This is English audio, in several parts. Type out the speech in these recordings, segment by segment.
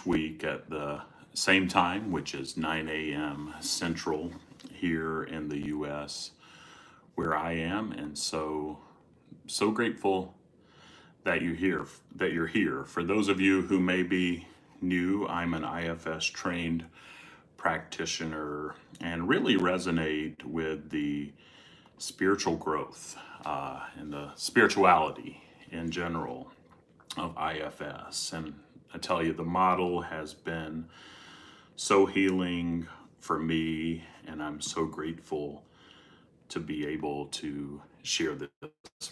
week at the same time, which is 9 a.m. Central here in the U.S. where I am, and so grateful that you're here. For those of you who may be new, I'm an IFS trained practitioner and really resonate with the spiritual growth and the spirituality in general of IFS. And I tell you, the model has been so healing for me, and I'm so grateful to be able to share this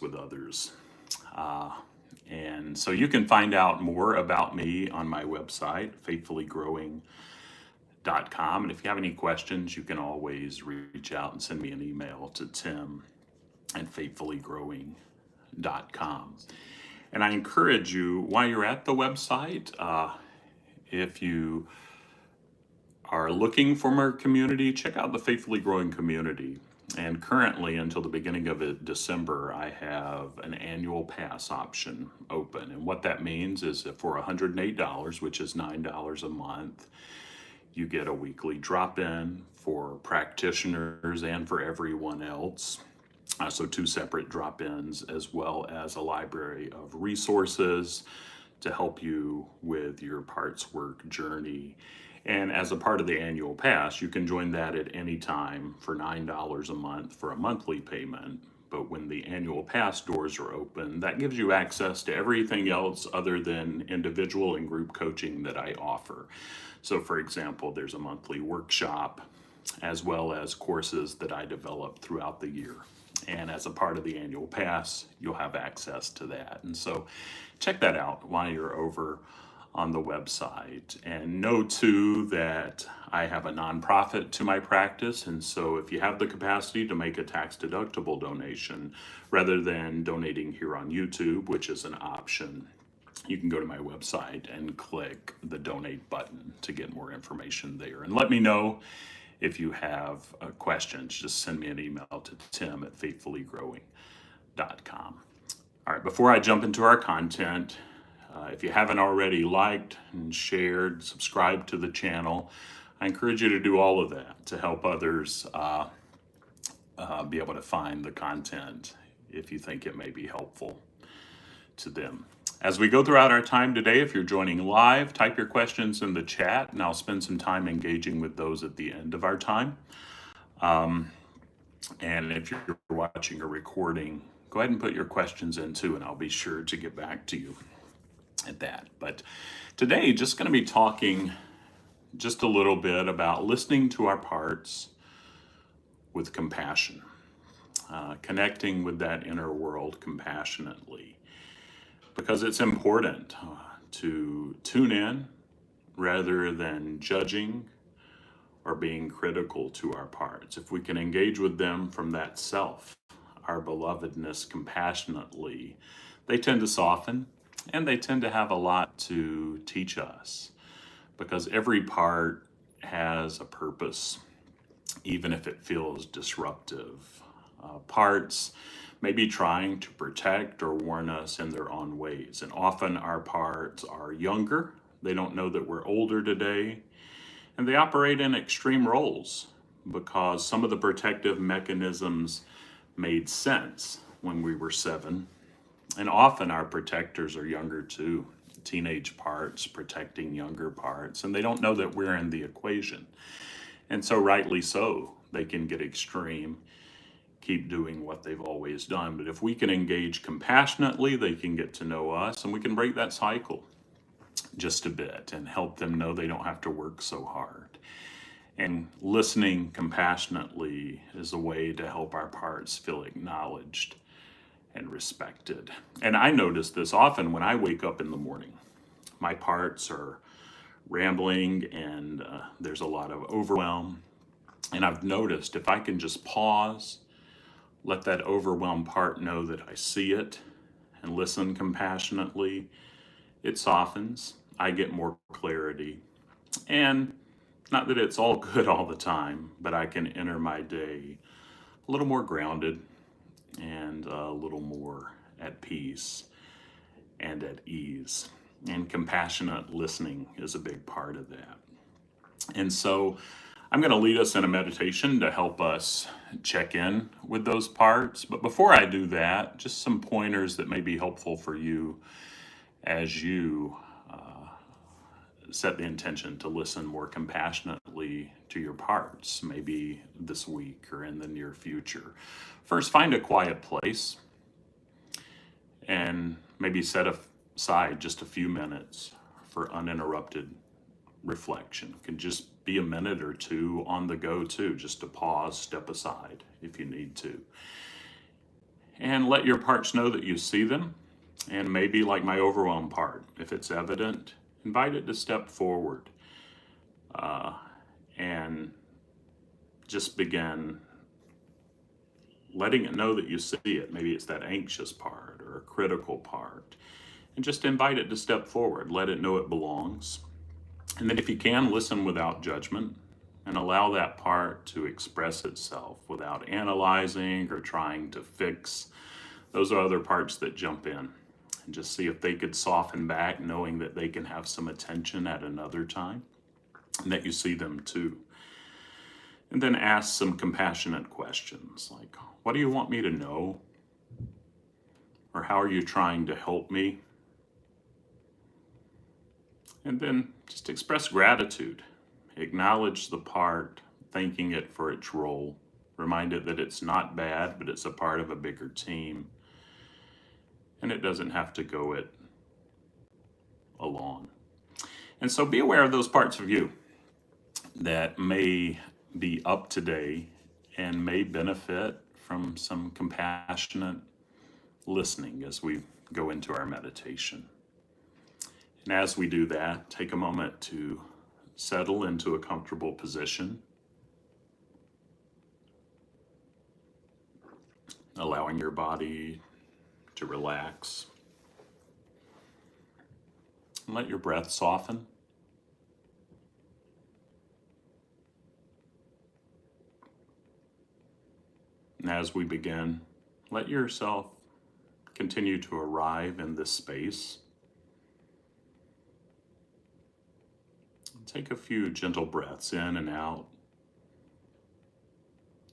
with others. And so you can find out more about me on my website, faithfullygrowing.com. And if you have any questions, you can always reach out and send me an email to tim@faithfullygrowing.com. And I encourage you, while you're at the website, if you are looking for more community, check out the Faithfully Growing community. And currently, until the beginning of December, I have an annual pass option open. And what that means is that for $108, which is $9 a month, you get a weekly drop-in for practitioners and for everyone else. So 2 separate drop-ins, as well as a library of resources to help you with your parts work journey. And as a part of the annual pass, you can join that at any time for $9 a month for a monthly payment. But when the annual pass doors are open, that gives you access to everything else other than individual and group coaching that I offer. So for example, there's a monthly workshop as well as courses that I develop throughout the year. And as a part of the annual pass, you'll have access to that. And so check that out while you're over on the website. And know too that I have a nonprofit to my practice. And so if you have the capacity to make a tax-deductible donation, rather than donating here on YouTube, which is an option, you can go to my website and click the donate button to get more information there. And let me know if you have questions. Just send me an email to tim@faithfullygrowing.com. All right, before I jump into our content, if you haven't already liked and shared, subscribed to the channel, I encourage you to do all of that to help others be able to find the content if you think it may be helpful to them. As we go throughout our time today, if you're joining live, type your questions in the chat, and I'll spend some time engaging with those at the end of our time. And if you're watching a recording, go ahead and put your questions in too, and I'll be sure to get back to you at that. But today, just going to be talking just a little bit about listening to our parts with compassion, connecting with that inner world compassionately, because it's important to tune in rather than judging or being critical to our parts. If we can engage with them from that self, our belovedness, compassionately, they tend to soften. And they tend to have a lot to teach us, because every part has a purpose, even if it feels disruptive. Parts may be trying to protect or warn us in their own ways. And often our parts are younger. They don't know that we're older today. And they operate in extreme roles because some of the protective mechanisms made sense when we were 7. And often our protectors are younger too, teenage parts protecting younger parts, and they don't know that we're in the equation. And so rightly so, they can get extreme, keep doing what they've always done. But if we can engage compassionately, they can get to know us, and we can break that cycle just a bit and help them know they don't have to work so hard. And listening compassionately is a way to help our parts feel acknowledged and respected. And I notice this often when I wake up in the morning. My parts are rambling and there's a lot of overwhelm. And I've noticed if I can just pause, let that overwhelmed part know that I see it, and listen compassionately, it softens. I get more clarity. And not that it's all good all the time, but I can enter my day a little more grounded and a little more at peace and at ease. And compassionate listening is a big part of that. And so I'm going to lead us in a meditation to help us check in with those parts. But before I do that, just some pointers that may be helpful for you as you set the intention to listen more compassionately to your parts, maybe this week or in the near future. First, find a quiet place and maybe set aside just a few minutes for uninterrupted reflection. It can just be a minute or two on the go, too, just to pause, step aside if you need to. And let your parts know that you see them. And maybe, like my overwhelm part, if it's evident, invite it to step forward and just begin letting it know that you see it. Maybe it's that anxious part or a critical part. And just invite it to step forward. Let it know it belongs. And then if you can, listen without judgment and allow that part to express itself without analyzing or trying to fix. Those are other parts that jump in. And just see if they could soften back, knowing that they can have some attention at another time and that you see them too. And then ask some compassionate questions like, what do you want me to know? Or how are you trying to help me? And then just express gratitude. Acknowledge the part, thanking it for its role. Remind it that it's not bad, but it's a part of a bigger team. And it doesn't have to go it alone. And so be aware of those parts of you that may be up today and may benefit from some compassionate listening as we go into our meditation. And as we do that, take a moment to settle into a comfortable position, allowing your body to relax. And let your breath soften. And as we begin, let yourself continue to arrive in this space. Take a few gentle breaths in and out,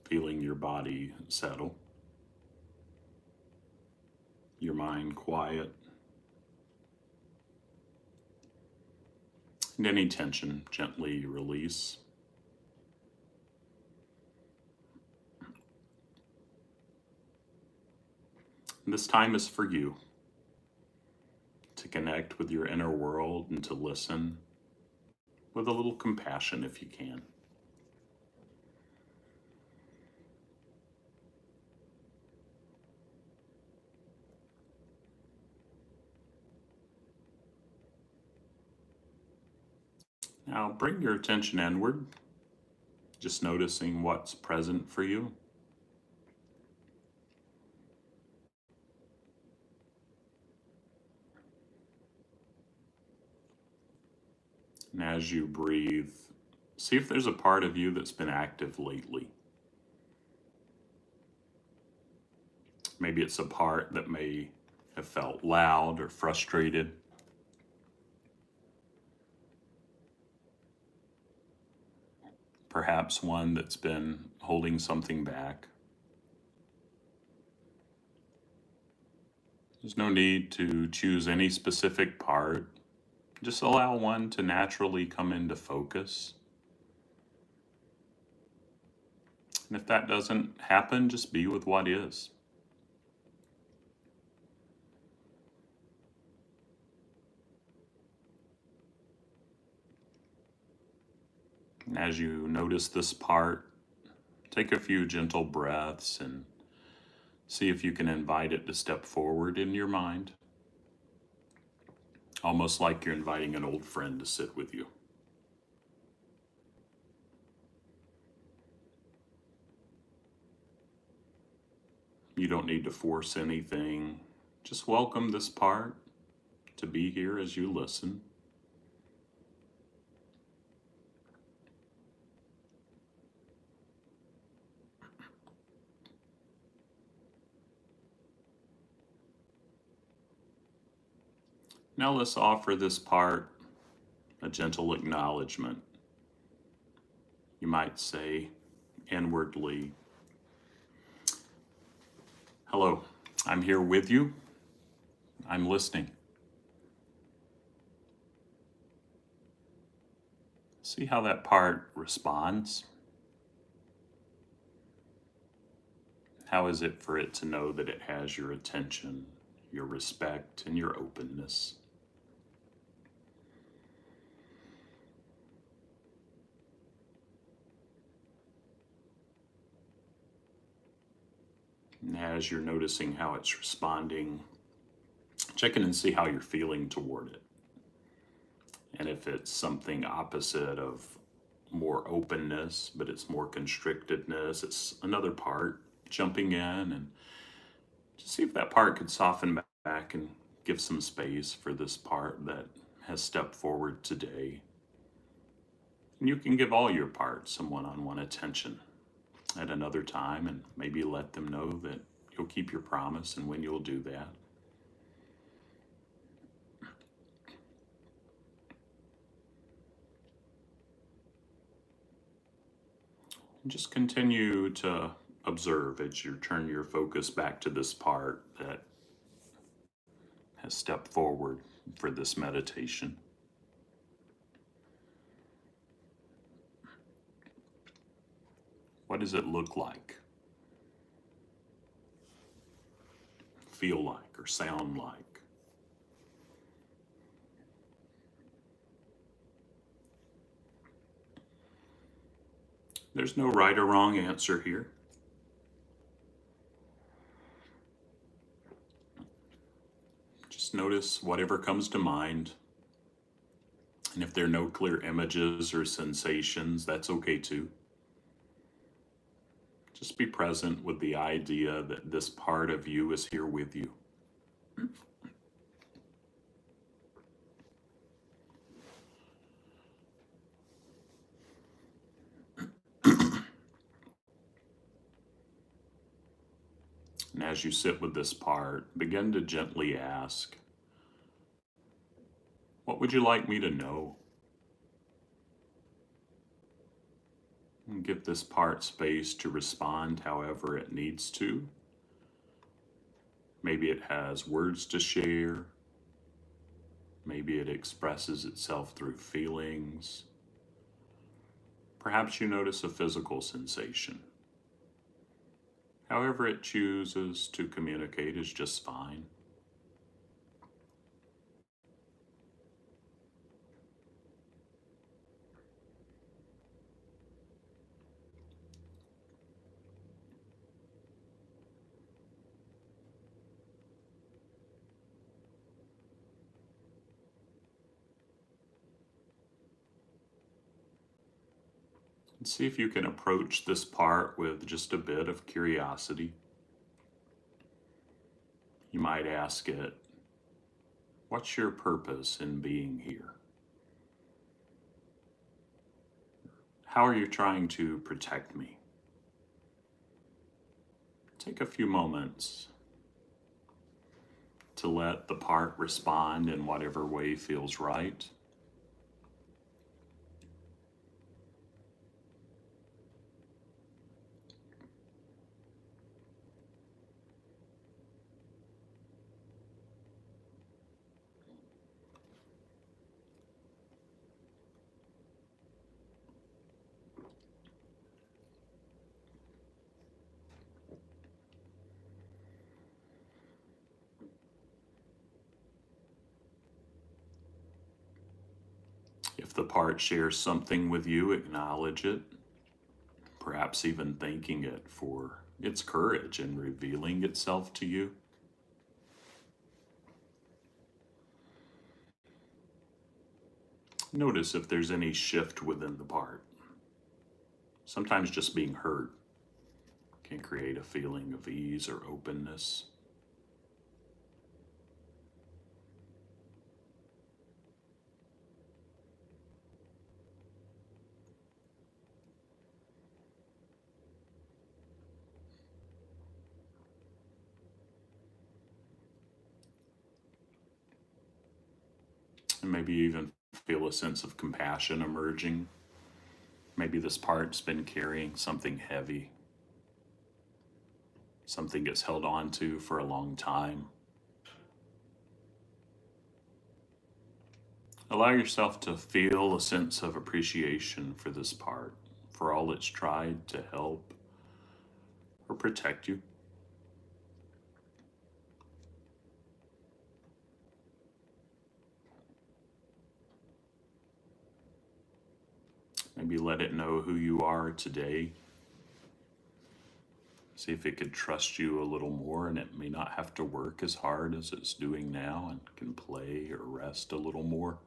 feeling your body settle, your mind quiet, and any tension gently release. And this time is for you to connect with your inner world and to listen with a little compassion if you can. Now bring your attention inward, just noticing what's present for you. And as you breathe, see if there's a part of you that's been active lately. Maybe it's a part that may have felt loud or frustrated. Perhaps one that's been holding something back. There's no need to choose any specific part. Just allow one to naturally come into focus. And if that doesn't happen, just be with what is. And as you notice this part, take a few gentle breaths and see if you can invite it to step forward in your mind. Almost like you're inviting an old friend to sit with you. You don't need to force anything. Just welcome this part to be here as you listen. Now let's offer this part a gentle acknowledgement. You might say inwardly, "Hello, I'm here with you. I'm listening." See how that part responds. How is it for it to know that it has your attention, your respect, and your openness? And as you're noticing how it's responding, check in and see how you're feeling toward it. And if it's something opposite of more openness, but it's more constrictedness, it's another part jumping in, and just see if that part could soften back and give some space for this part that has stepped forward today. And you can give all your parts some one-on-one attention at another time, and maybe let them know that you'll keep your promise and when you'll do that. And just continue to observe as you turn your focus back to this part that has stepped forward for this meditation. What does it look like, feel like, or sound like? There's no right or wrong answer here. Just notice whatever comes to mind. And if there are no clear images or sensations, that's okay too. Just be present with the idea that this part of you is here with you. And as you sit with this part, begin to gently ask, what would you like me to know? And give this part space to respond however it needs to. Maybe it has words to share. Maybe it expresses itself through feelings. Perhaps you notice a physical sensation. However it chooses to communicate is just fine. And see if you can approach this part with just a bit of curiosity. You might ask it, what's your purpose in being here? How are you trying to protect me? Take a few moments to let the part respond in whatever way feels right. If the part shares something with you, acknowledge it, perhaps even thanking it for its courage in revealing itself to you. Notice if there's any shift within the part. Sometimes just being heard can create a feeling of ease or openness. And maybe even feel a sense of compassion emerging. Maybe this part's been carrying something heavy, something it's held on to for a long time. Allow yourself to feel a sense of appreciation for this part, for all it's tried to help or protect you. Maybe let it know who you are today. See if it could trust you a little more, and it may not have to work as hard as it's doing now and can play or rest a little more.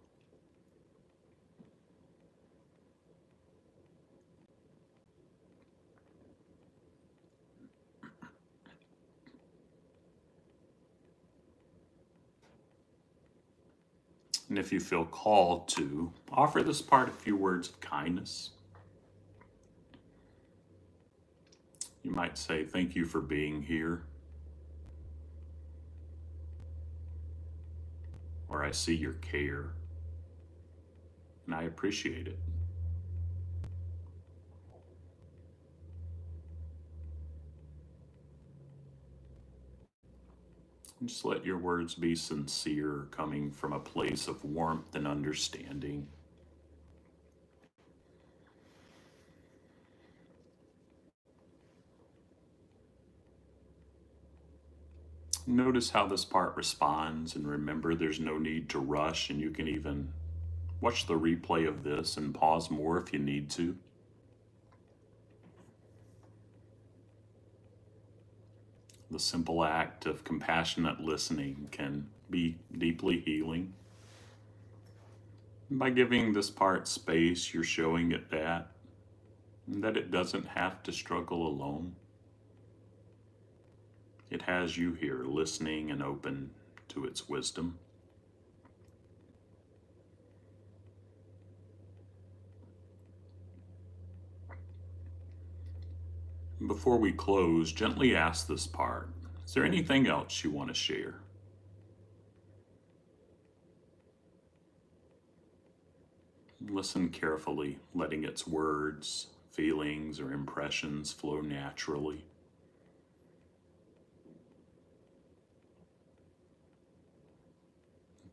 And if you feel called to, offer this part a few words of kindness. You might say, "Thank you for being here," or "I see your care, and I appreciate it." And just let your words be sincere, coming from a place of warmth and understanding. Notice how this part responds, and remember there's no need to rush, and you can even watch the replay of this and pause more if you need to. The simple act of compassionate listening can be deeply healing. By giving this part space, you're showing it that it doesn't have to struggle alone. It has you here listening and open to its wisdom. Before we close, gently ask this part, is there anything else you want to share? Listen carefully, letting its words, feelings, or impressions flow naturally.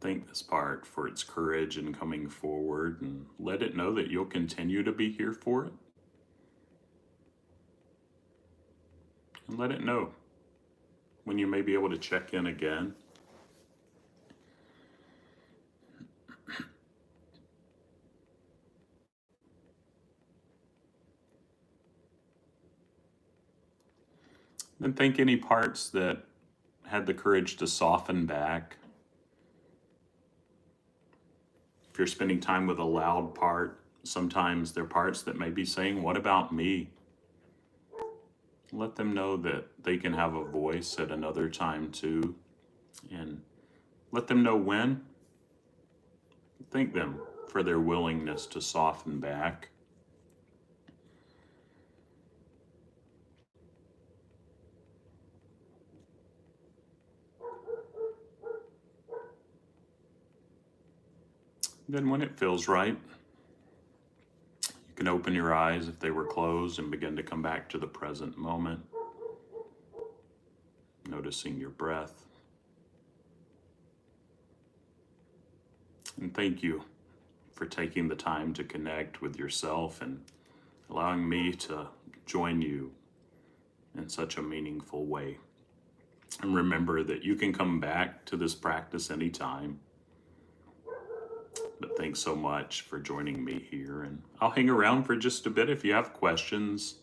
Thank this part for its courage in coming forward, and let it know that you'll continue to be here for it. And let it know when you may be able to check in again. And thank any parts that had the courage to soften back. If you're spending time with a loud part, sometimes there are parts that may be saying, "What about me?" Let them know that they can have a voice at another time too. And let them know when. Thank them for their willingness to soften back. Then when it feels right, you can open your eyes if they were closed and begin to come back to the present moment, noticing your breath. And thank you for taking the time to connect with yourself and allowing me to join you in such a meaningful way. And remember that you can come back to this practice anytime. But thanks so much for joining me here. And I'll hang around for just a bit. If you have questions,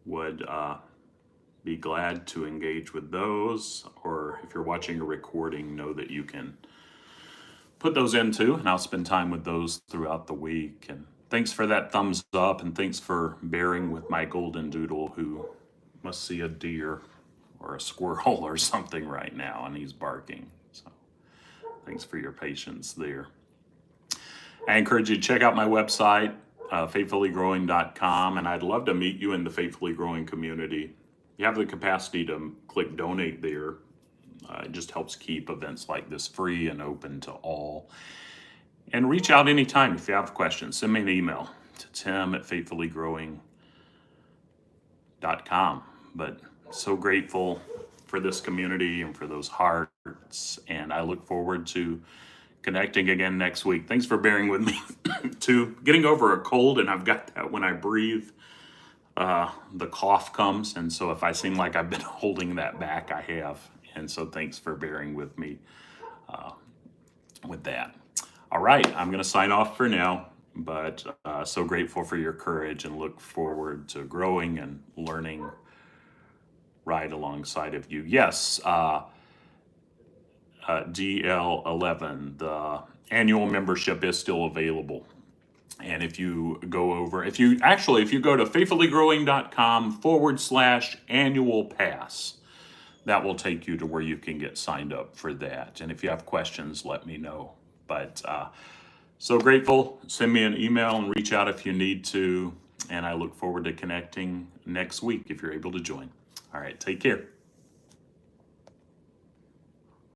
would be glad to engage with those. Or if you're watching a recording, know that you can put those in too, and I'll spend time with those throughout the week. And thanks for that thumbs up, and thanks for bearing with my golden doodle who must see a deer or a squirrel or something right now, and he's barking. So thanks for your patience there. I encourage you to check out my website, faithfullygrowing.com, and I'd love to meet you in the Faithfully Growing community. You have the capacity to click donate there. It just helps keep events like this free and open to all. And reach out anytime if you have questions. Send me an email to tim@faithfullygrowing.com. But so grateful for this community and for those hearts. And I look forward to connecting again next week. Thanks for bearing with me to getting over a cold, and I've got that when I breathe, the cough comes. And so if I seem like I've been holding that back, I have. And so thanks for bearing with me with that. All right, I'm going to sign off for now, but so grateful for your courage and look forward to growing and learning right alongside of you. Yes, DL11, the annual membership is still available. And if you go to faithfullygrowing.com/annual pass, that will take you to where you can get signed up for that. And if you have questions, let me know. But so grateful. Send me an email and reach out if you need to. And I look forward to connecting next week if you're able to join. All right, take care.